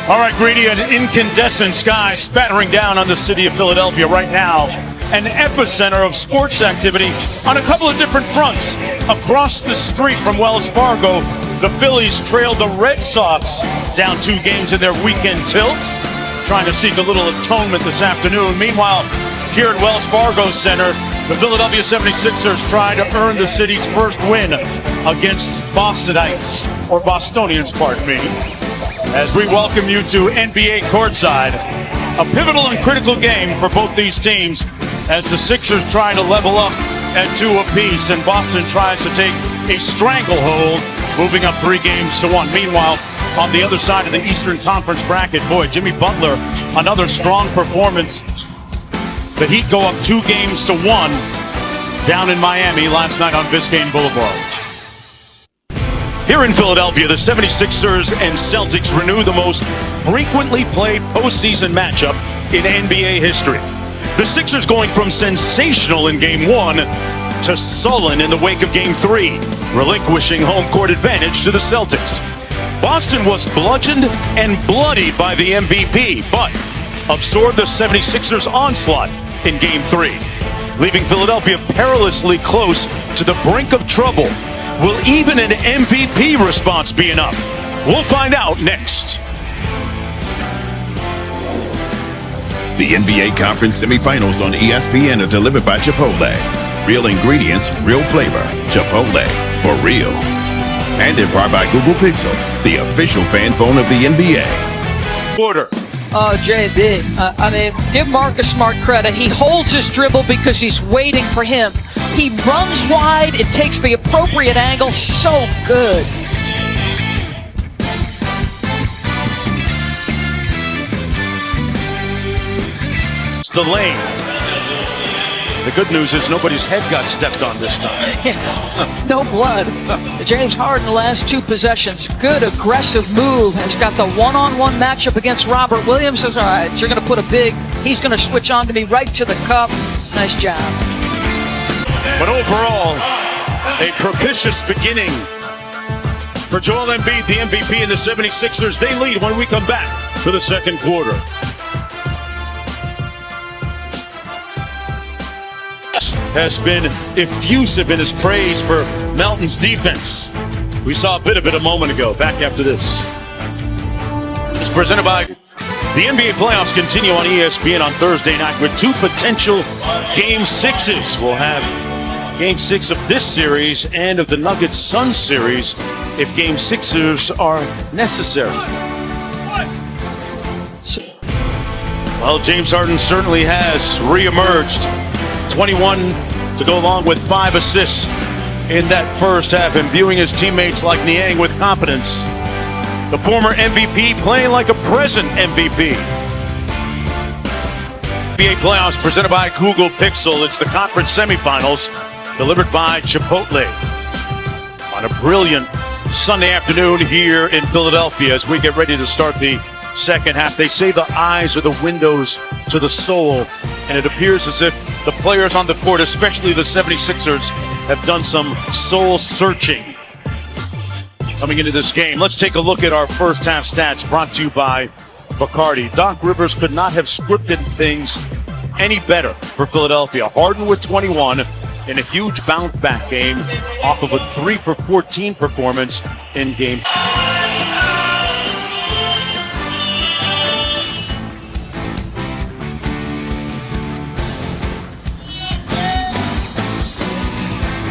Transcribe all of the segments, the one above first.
All right, Greedy, an incandescent sky spattering down on the city of Philadelphia right now. An epicenter of sports activity on a couple of different fronts. Across the street from Wells Fargo, the Phillies trailed the Red Sox down 2 games in their weekend tilt, trying to seek a little atonement this afternoon. Meanwhile, here at Wells Fargo Center, the Philadelphia 76ers try to earn the city's first win against Bostonites, or Bostonians, pardon me, as we welcome you to NBA Courtside. A pivotal and critical game for both these teams as the Sixers try to level up at 2 apiece and Boston tries to take a stranglehold, moving up 3 games to 1. Meanwhile, on the other side of the Eastern Conference bracket, boy, Jimmy Butler, another strong performance. The Heat go up 2 games to 1 down in Miami last night on Biscayne Boulevard. Here in Philadelphia, the 76ers and Celtics renew the most frequently played postseason matchup in NBA history. The Sixers going from sensational in Game 1 to sullen in the wake of Game 3, relinquishing home court advantage to the Celtics. Boston was bludgeoned and bloodied by the MVP, but absorbed the 76ers' onslaught in Game 3, leaving Philadelphia perilously close to the brink of trouble. Will even an MVP response be enough? We'll find out next. The NBA Conference semifinals on ESPN are delivered by Chipotle. Real ingredients, real flavor. Chipotle, for real. And in part by Google Pixel, the official fan phone of the NBA. Order. Oh, JB, I mean, give Marcus Smart credit. He holds his dribble because he's waiting for him. He runs wide. It takes the appropriate angle. So good. It's the lane. The good news is nobody's head got stepped on this time. No blood. James Harden, the last 2 possessions. Good aggressive move. Has got the one-on-one matchup against Robert Williams. Says, all right, you're going to put a big. He's going to switch on to me right to the cup. Nice job. But overall, a propitious beginning for Joel Embiid, the MVP, and the 76ers. They lead when we come back for the second quarter. Has been effusive in his praise for Melton's defense. We saw a bit of it a moment ago. Back after this. It's presented by the NBA playoffs continue on ESPN on Thursday night with 2 potential Game 6s. We'll have Game 6 of this series and of the Nuggets-Suns series if Game 6s are necessary. Well, James Harden certainly has reemerged. 21 to go along with 5 assists in that first half, imbuing his teammates like Niang with confidence. The former MVP playing like a present MVP. NBA playoffs presented by Google Pixel. It's the conference semifinals delivered by Chipotle on a brilliant Sunday afternoon here in Philadelphia as we get ready to start the second half. They say the eyes are the windows to the soul, and it appears as if the players on the court, especially the 76ers, have done some soul searching coming into this game. Let's take a look at our first half stats brought to you by Bacardi. Doc Rivers could not have scripted things any better for Philadelphia. Harden with 21 in a huge bounce back game off of a 3 for 14 performance in game.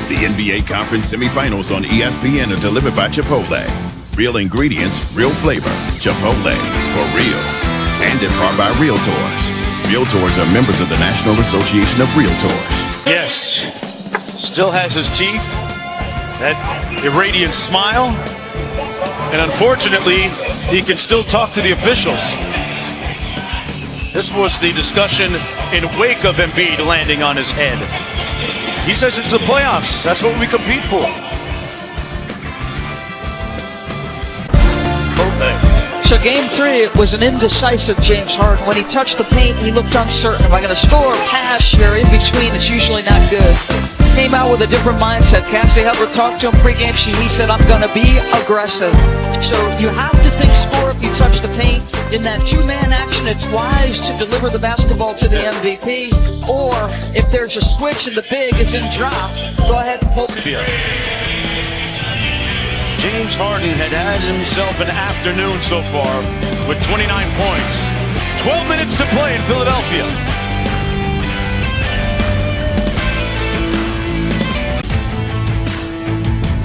The NBA Conference semifinals on ESPN are delivered by Chipotle. Real ingredients, real flavor. Chipotle, for real. And in part by Realtors. Realtors are members of the National Association of Realtors. Yes, still has his teeth, that irradiant smile, and unfortunately, he can still talk to the officials. This was the discussion in wake of Embiid landing on his head. He says it's the playoffs. That's what we compete for. So Game 3, it was an indecisive James Harden. When he touched the paint, he looked uncertain. Am I going to score, pass, or in between? It's usually not good. came out with a different mindset. Cassie Hubbard talked to him pregame. He said, I'm going to be aggressive. So you have to think score if you touch the paint. In that two-man action, it's wise to deliver the basketball to the MVP. Or if there's a switch and the big is in drop, go ahead and pull. James Harden had himself an afternoon so far with 29 points. 12 minutes to play in Philadelphia.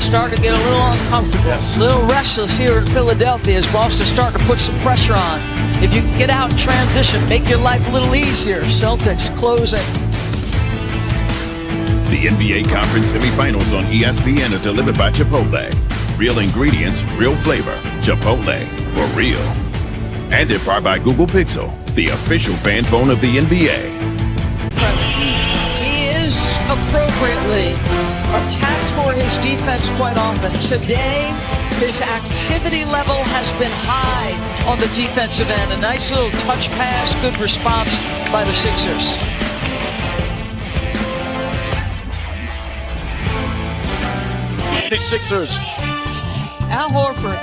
Starting to get a little uncomfortable, a little restless here in Philadelphia as Boston's starting to put some pressure on. If you can get out and transition, make your life a little easier. Celtics closing. The NBA Conference semifinals on ESPN are delivered by Chipotle. Real ingredients, real flavor. Chipotle, for real. And in part by Google Pixel, the official fan phone of the NBA. He is appropriately attacked for his defense quite often. Today, his activity level has been high on the defensive end. A nice little touch pass, good response by the Sixers. The Sixers. Al Horford,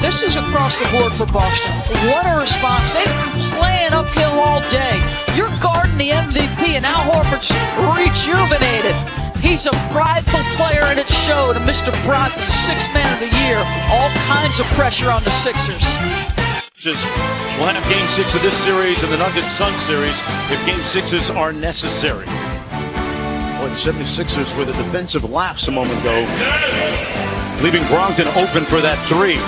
this is across the board for Boston. What a response. They've been playing uphill all day. You're guarding the MVP, and Al Horford's rejuvenated. He's a prideful player, and it showed. Mr. Brogdon, 6th man of the year. All kinds of pressure on the Sixers. We'll have Game 6 of this series and the Nuggets-Suns series if Game 6s are necessary. Boy, the 76ers with a defensive lapse a moment ago, leaving Brogdon open for that three.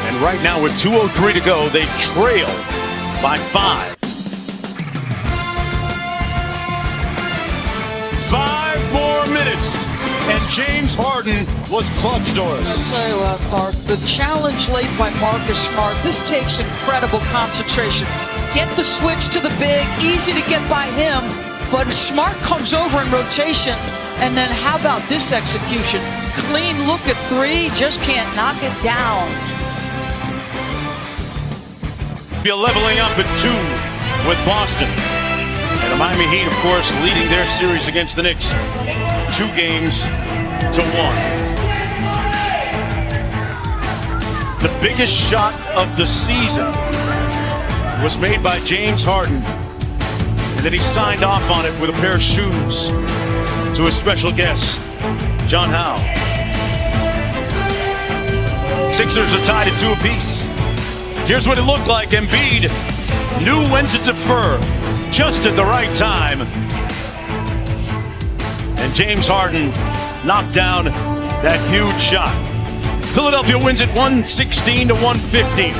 And right now with 2:03 to go, they trail by 5. 5 more minutes, and James Harden was clutch to us. I'll tell you what, Mark, the challenge laid by Marcus Smart, this takes incredible concentration. Get the switch to the big, easy to get by him, but Smart comes over in rotation, and then how about this execution? Clean look at 3, just can't knock it down. Be leveling up at 2 with Boston. And the Miami Heat, of course, leading their series against the Knicks 2 games to 1. The biggest shot of the season was made by James Harden. And then he signed off on it with a pair of shoes to a special guest, John Howe. Sixers are tied at 2 apiece. Here's what it looked like. Embiid knew when to defer just at the right time. And James Harden knocked down that huge shot. Philadelphia wins it 116 to 115.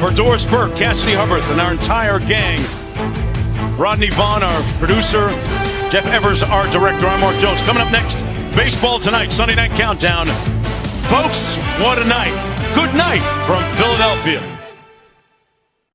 For Doris Burke, Cassidy Hubbard, and our entire gang, Rodney Vaughn, our producer, Jeff Evers, our director, I'm Mark Jones. Coming up next, baseball tonight, Sunday Night Countdown. Folks, what a night. Good night from Philadelphia.